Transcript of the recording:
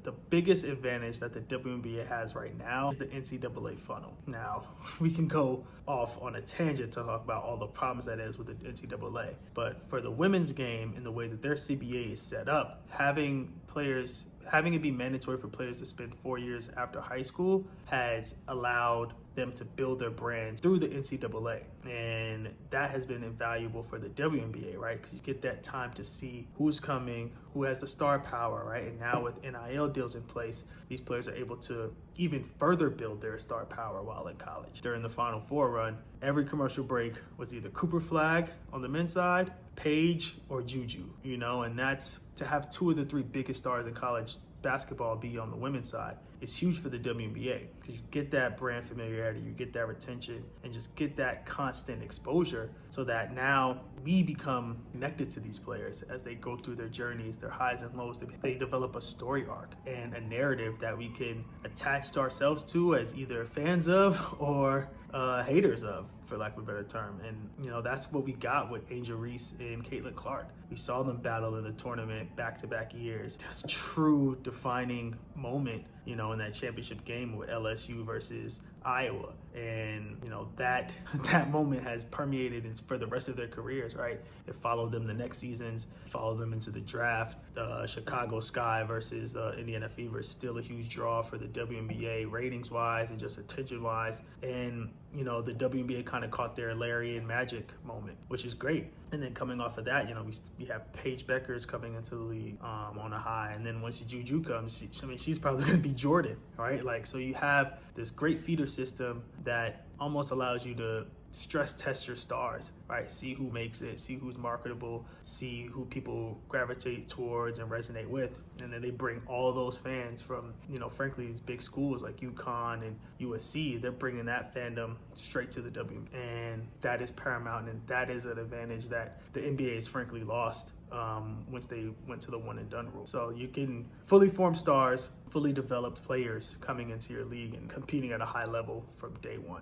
the biggest advantage that the WNBA has right now is the NCAA funnel. Now, we can go off on a tangent to talk about all the problems that is with the NCAA, but for the women's game and the way that their CBA is set up, having it be mandatory for players to spend 4 years after high school has allowed them to build their brands through the NCAA. And that has been invaluable for the WNBA, right? Because you get that time to see who's coming, who has the star power, right? And now with NIL deals in place, these players are able to even further build their star power while in college. During the Final Four run, every commercial break was either Cooper Flag on the men's side, Paige, or Juju, and that's to have two of the three biggest stars in college basketball be on the women's side. It's huge for the WNBA because you get that brand familiarity, you get that retention, and just get that constant exposure so that now we become connected to these players as they go through their journeys, their highs and lows. They develop a story arc and a narrative that we can attach to ourselves to as either fans of or haters of, for lack of a better term. And that's what we got with Angel Reese and Caitlin Clark. We saw them battle in the tournament back-to-back years. It was a true defining moment, in that championship game with LSU versus Iowa. And that moment has permeated for the rest of their careers, right? It followed them the next seasons, followed them into the draft. Chicago Sky versus Indiana Fever is still a huge draw for the WNBA ratings-wise and just attention-wise. And the WNBA kind of caught their Larry and Magic moment, which is great. And then coming off of that, we have Paige Beckers coming into the league on a high. And then once Juju comes, she's probably going to be Jordan, right? So you have this great feeder system that almost allows you to stress test your stars, right? See who makes it, see who's marketable, see who people gravitate towards and resonate with. And then they bring all those fans from, frankly, these big schools like UConn and USC. They're bringing that fandom straight to the W. And that is paramount. And that is an advantage that the NBA has frankly lost once they went to the one and done rule. So you're getting fully formed stars, fully developed players coming into your league and competing at a high level from day one.